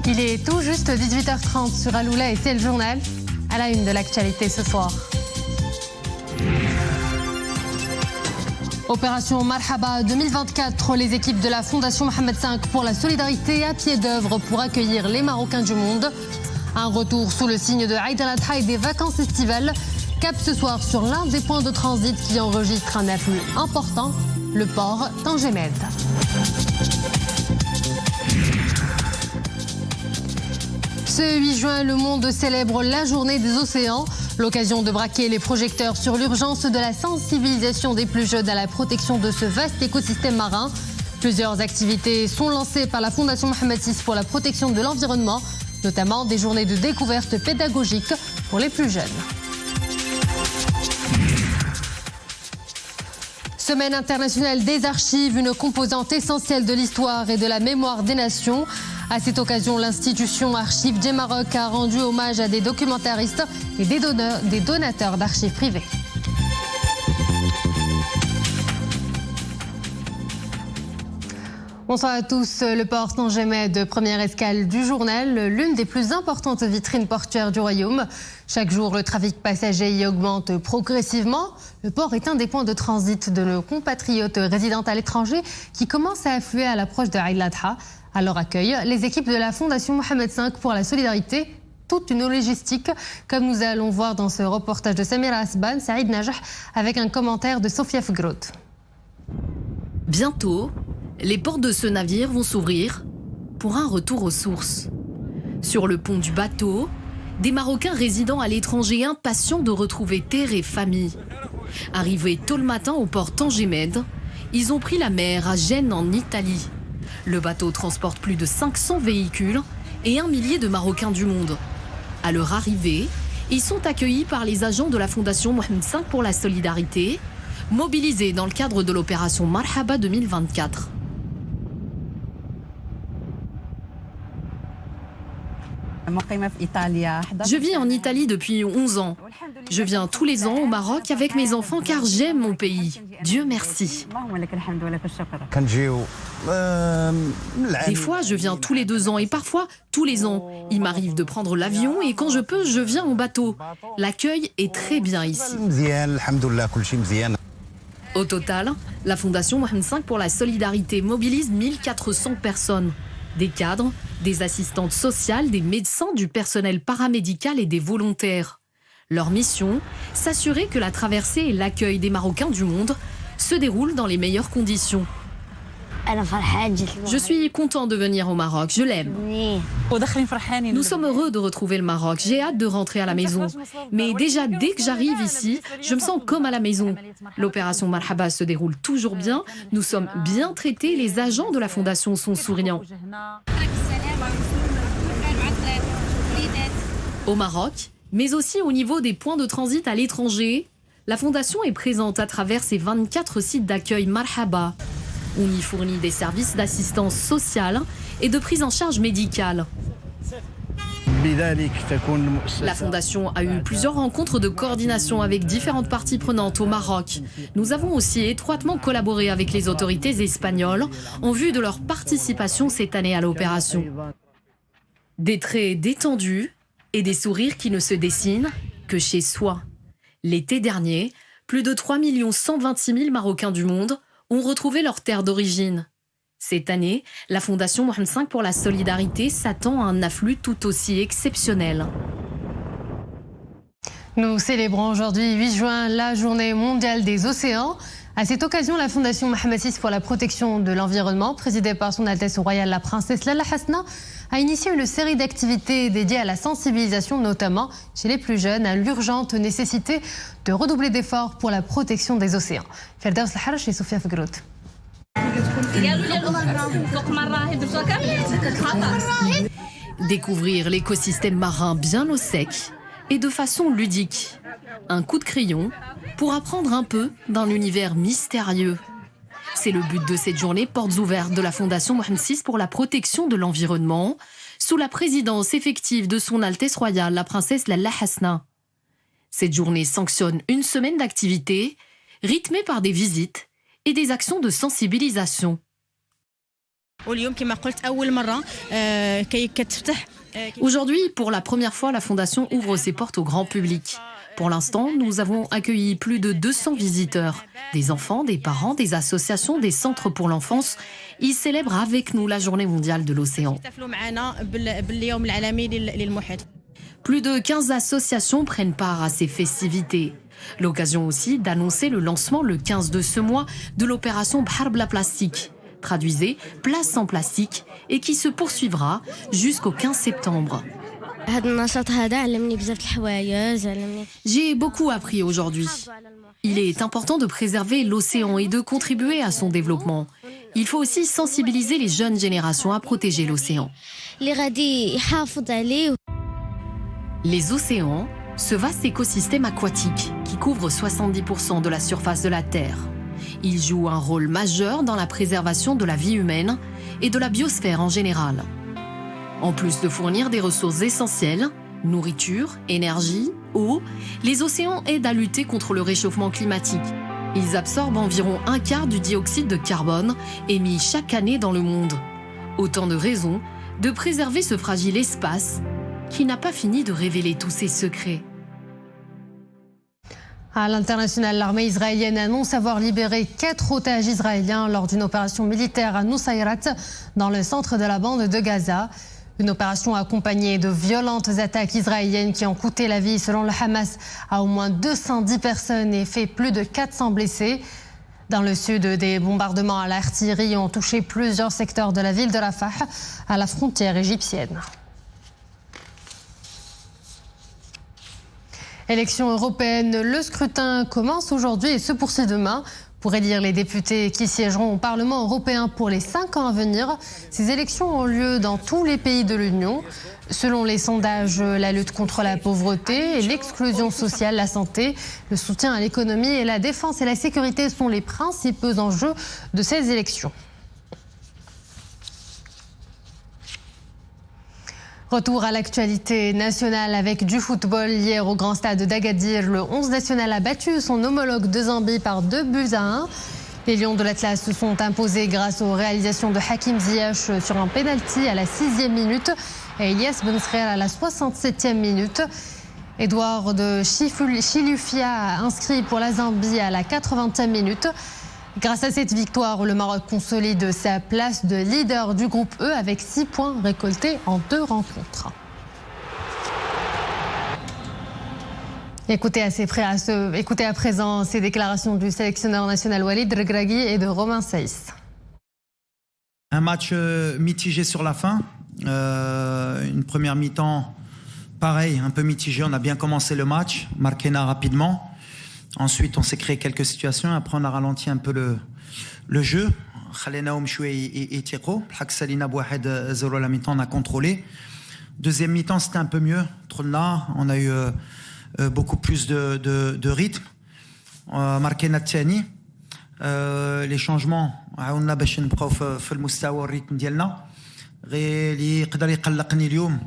Il est tout juste 18h30 sur Aloula et c'est le journal. À la une de l'actualité ce soir. Opération Marhaba 2024, les équipes de la Fondation Mohamed V pour la solidarité à pied d'œuvre pour accueillir les Marocains du monde. Un retour sous le signe de Aïd al-Adha et des vacances estivales. Cap ce soir sur l'un des points de transit qui enregistre un afflux important, le port Tanger Med. Ce 8 juin, le monde célèbre la journée des océans. L'occasion de braquer les projecteurs sur l'urgence de la sensibilisation des plus jeunes à la protection de ce vaste écosystème marin. Plusieurs activités sont lancées par la Fondation Mohamed VI pour la protection de l'environnement, notamment des journées de découverte pédagogique pour les plus jeunes. Semaine internationale des archives, une composante essentielle de l'histoire et de la mémoire des nations. À cette occasion, l'institution Archives du Maroc a rendu hommage à des documentaristes et des donateurs d'archives privées. Bonsoir à tous. Le port Tanger Med, première escale du journal, l'une des plus importantes vitrines portuaires du royaume. Chaque jour, le trafic passager y augmente progressivement. Le port est un des points de transit de nos compatriotes résidant à l'étranger qui commencent à affluer à l'approche de Aïd al-Adha. À leur accueil, les équipes de la Fondation Mohamed V pour la solidarité, toute une logistique, comme nous allons voir dans ce reportage de Samira Asban, Saïd Najah, avec un commentaire de Sofia Fgrot. Bientôt, les portes de ce navire vont s'ouvrir pour un retour aux sources. Sur le pont du bateau, des Marocains résidant à l'étranger impatients de retrouver terre et famille. Arrivés tôt le matin au port Tanger Med, ils ont pris la mer à Gênes en Italie. Le bateau transporte plus de 500 véhicules et 1 millier de Marocains du monde. À leur arrivée, ils sont accueillis par les agents de la Fondation Mohamed V pour la solidarité, mobilisés dans le cadre de l'opération Marhaba 2024. Je vis en Italie depuis 11 ans. Je viens tous les ans au Maroc avec mes enfants car j'aime mon pays. Dieu merci. Des fois, je viens tous les 2 ans et parfois tous les ans. Il m'arrive de prendre l'avion et quand je peux, je viens en bateau. L'accueil est très bien ici. Au total, la Fondation Mohamed V pour la solidarité mobilise 1400 personnes. Des cadres, des assistantes sociales, des médecins, du personnel paramédical et des volontaires. Leur mission, s'assurer que la traversée et l'accueil des Marocains du monde se déroulent dans les meilleures conditions. Je suis content de venir au Maroc, je l'aime. Nous sommes heureux de retrouver le Maroc, j'ai hâte de rentrer à la maison. Mais déjà, dès que j'arrive ici, je me sens comme à la maison. L'opération Marhaba se déroule toujours bien, nous sommes bien traités, les agents de la Fondation sont souriants. Au Maroc, mais aussi au niveau des points de transit à l'étranger, la Fondation est présente à travers ses 24 sites d'accueil Marhaba. On y fournit des services d'assistance sociale et de prise en charge médicale. La Fondation a eu plusieurs rencontres de coordination avec différentes parties prenantes au Maroc. Nous avons aussi étroitement collaboré avec les autorités espagnoles en vue de leur participation cette année à l'opération. Des traits détendus et des sourires qui ne se dessinent que chez soi. L'été dernier, plus de 3 126 000 Marocains du monde ont retrouvé leur terre d'origine. Cette année, la Fondation Mohamed V pour la solidarité s'attend à un afflux tout aussi exceptionnel. Nous célébrons aujourd'hui, 8 juin, la journée mondiale des océans. À cette occasion, la Fondation Mohamed VI pour la protection de l'environnement, présidée par son Altesse Royale la Princesse Lalla Hasna, a initié une série d'activités dédiées à la sensibilisation, notamment chez les plus jeunes, à l'urgente nécessité de redoubler d'efforts pour la protection des océans. Ferdaus Al-Harach et Sofia Fgrot. Découvrir l'écosystème marin bien au sec et de façon ludique. Un coup de crayon pour apprendre un peu d'un univers mystérieux. C'est le but de cette journée portes ouvertes de la Fondation Mohamed VI pour la protection de l'environnement, sous la présidence effective de son Altesse Royale, la Princesse Lalla Hasna. Cette journée sanctionne une semaine d'activités, rythmée par des visites et des actions de sensibilisation. Aujourd'hui, pour la première fois, la Fondation ouvre ses portes au grand public. Pour l'instant, nous avons accueilli plus de 200 visiteurs. Des enfants, des parents, des associations, des centres pour l'enfance. Ils célèbrent avec nous la Journée mondiale de l'océan. Plus de 15 associations prennent part à ces festivités. L'occasion aussi d'annoncer le lancement le 15 de ce mois de l'opération Bhar Bla Plastique. Traduisez, place sans plastique, et qui se poursuivra jusqu'au 15 septembre. J'ai beaucoup appris aujourd'hui. Il est important de préserver l'océan et de contribuer à son développement. Il faut aussi sensibiliser les jeunes générations à protéger l'océan. Les océans, ce vaste écosystème aquatique qui couvre 70% de la surface de la Terre. Ils jouent un rôle majeur dans la préservation de la vie humaine et de la biosphère en général. En plus de fournir des ressources essentielles, nourriture, énergie, eau, les océans aident à lutter contre le réchauffement climatique. Ils absorbent environ un quart du dioxyde de carbone émis chaque année dans le monde. Autant de raisons de préserver ce fragile espace qui n'a pas fini de révéler tous ses secrets. À l'international, l'armée israélienne annonce avoir libéré 4 otages israéliens lors d'une opération militaire à Nusayrat, dans le centre de la bande de Gaza. Une opération accompagnée de violentes attaques israéliennes qui ont coûté la vie, selon le Hamas, à au moins 210 personnes et fait plus de 400 blessés. Dans le sud, des bombardements à l'artillerie ont touché plusieurs secteurs de la ville de Rafah, à la frontière égyptienne. Élections européennes, le scrutin commence aujourd'hui et se poursuit demain. Pour élire les députés qui siégeront au Parlement européen pour les 5 ans à venir, ces élections ont lieu dans tous les pays de l'Union. Selon les sondages, la lutte contre la pauvreté, l'exclusion sociale, la santé, le soutien à l'économie et la défense et la sécurité sont les principaux enjeux de ces élections. Retour à l'actualité nationale avec du football. Hier au grand stade d'Agadir, le 11 national a battu son homologue de Zambie par 2-1. Les Lions de l'Atlas se sont imposés grâce aux réalisations de Hakim Ziyech sur un pénalty à la 6e minute et Elias Bensrer à la 67e minute. Edouard de Chilufya a inscrit pour la Zambie à la 80e minute. Grâce à cette victoire, le Maroc consolide sa place de leader du groupe E avec 6 points récoltés en 2 rencontres. Écoutez à présent ces déclarations du sélectionneur national Walid Regragui et de Romain Saïs. Un match mitigé sur la fin. Une première mi-temps, pareil, un peu mitigé. On a bien commencé le match, marqué rapidement. Ensuite, on s'est créé quelques situations. Après, on a ralenti un peu le jeu. Khalena Omchoui et Tiro. Salina Bouahed 0 la mi-temps, on a contrôlé. Deuxième mi-temps, c'était un peu mieux. Trolna, on a eu beaucoup plus de rythme. Marqué Natiani. Les changements, on a باش نبقاو في المستوى والريتم ديالنا. غير اللي يقدر يقلقني اليوم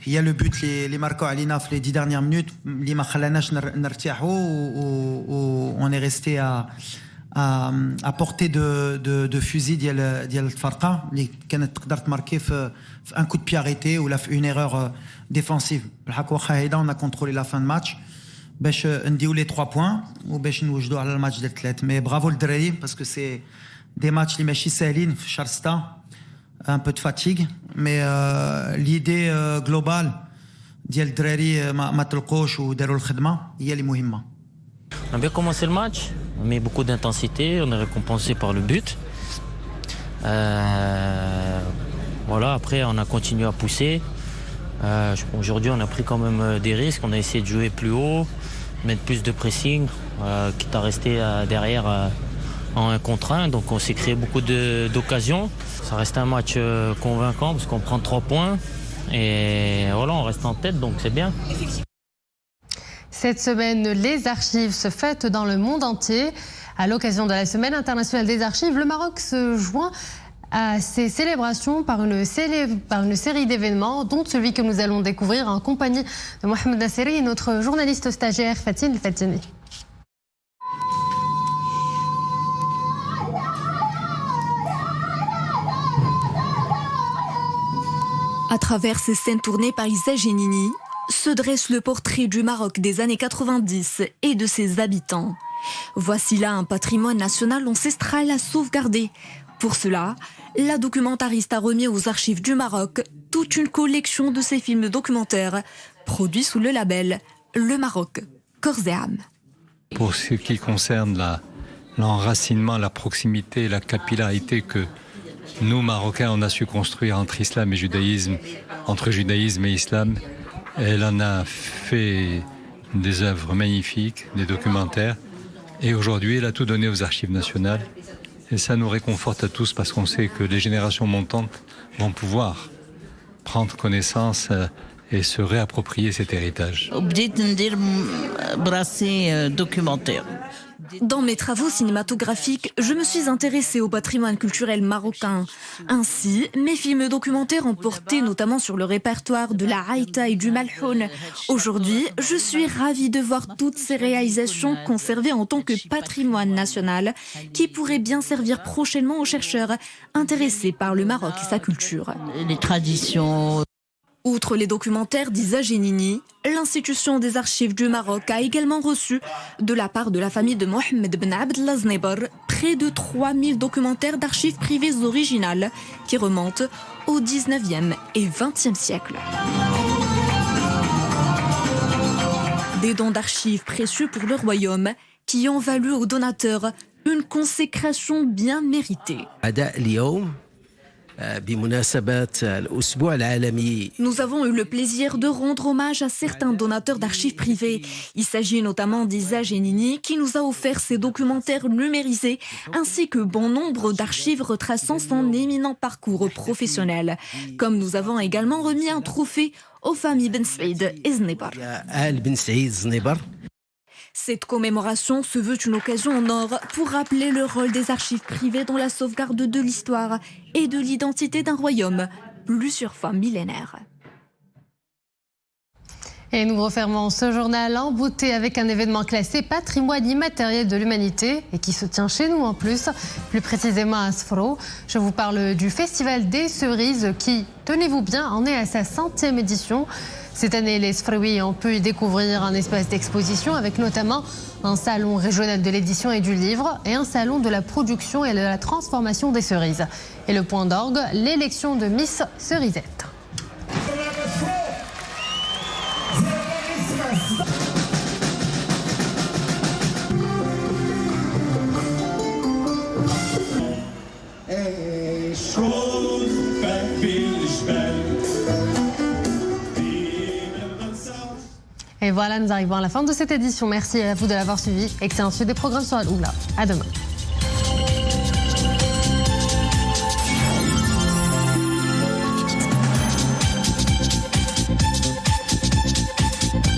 هي لو بوت اللي ماركو علينا في لي 10 dernières minutes اللي ما خلاناش نرتاحوا on est resté à portée de fusil ديال الفرقه اللي كانت تقدر تماركي في un coup de pied arrêté ولا في une erreur défensive. بالحق واخا هيدا on a contrôlé la fin de match باش نديو لي 3 بوين وباش نوجدوا على الماتش ديال 3. مي برافو للدراري باسكو سي دي ماتش اللي ماشي ساهلين في شهر 6. Un peu de fatigue, mais l'idée globale ديال الدراري ما تلقوش وداروا الخدمه هي اللي مهمه. On a bien commencé le match, on a mis beaucoup d'intensité, on est récompensé par le but. Voilà, après on a continué à pousser. Aujourd'hui on a pris quand même des risques, on a essayé de jouer plus haut, mettre plus de pressing, quitte à rester derrière en 1 contre 1, donc on s'est créé beaucoup d'occasions. Ça reste un match convaincant parce qu'on prend 3 points et voilà, on reste en tête, donc c'est bien. Cette semaine, les archives se fêtent dans le monde entier. À l'occasion de la Semaine internationale des archives, le Maroc se joint à ces célébrations par une série d'événements, dont celui que nous allons découvrir en compagnie de Mohamed Nasseri et notre journaliste stagiaire Fatine Fatini. À travers ces scènes tournées par Issa Genini, se dresse le portrait du Maroc des années 90 et de ses habitants. Voici là un patrimoine national ancestral à sauvegarder. Pour cela, la documentariste a remis aux archives du Maroc toute une collection de ses films documentaires produits sous le label Le Maroc, corps et âme. Pour ce qui concerne l'enracinement, la proximité, la capillarité que nous, Marocains, on a su construire entre islam et judaïsme, entre judaïsme et islam, elle en a fait des œuvres magnifiques, des documentaires. Et aujourd'hui, elle a tout donné aux archives nationales. Et ça nous réconforte à tous parce qu'on sait que les générations montantes vont pouvoir prendre connaissance et se réapproprier cet héritage. Dans mes travaux cinématographiques, je me suis intéressée au patrimoine culturel marocain. Ainsi, mes films documentaires ont porté notamment sur le répertoire de la Haïta et du Malhoun. Aujourd'hui, je suis ravie de voir toutes ces réalisations conservées en tant que patrimoine national qui pourraient bien servir prochainement aux chercheurs intéressés par le Maroc et sa culture. Les traditions. Outre les documentaires d'Issa Genini, l'Institution des archives du Maroc a également reçu, de la part de la famille de Mohamed Ben Abdallah Znebar, près de 3000 documentaires d'archives privées originales qui remontent au 19e et 20e siècle. Des dons d'archives précieux pour le royaume qui ont valu aux donateurs une consécration bien méritée. Nous avons eu le plaisir de rendre hommage à certains donateurs d'archives privées. Il s'agit notamment d'Issa Genini qui nous a offert ses documentaires numérisés ainsi que bon nombre d'archives retraçant son éminent parcours professionnel. Comme nous avons également remis un trophée aux familles Ben Saïd et Znebar. Cette commémoration se veut une occasion en or pour rappeler le rôle des archives privées dans la sauvegarde de l'histoire et de l'identité d'un royaume, plusieurs fois millénaire. Et nous refermons ce journal en beauté avec un événement classé patrimoine immatériel de l'humanité et qui se tient chez nous en plus précisément à Sfro. Je vous parle du Festival des Cerises qui, tenez-vous bien, en est à sa 100e édition. Cette année, les Sfraouis ont pu y découvrir un espace d'exposition avec notamment un salon régional de l'édition et du livre et un salon de la production et de la transformation des cerises. Et le point d'orgue, l'élection de Miss Cerisette. Et voilà, nous arrivons à la fin de cette édition. Merci à vous de l'avoir suivi. Excellente suite des programmes sur Al-Oula. À demain.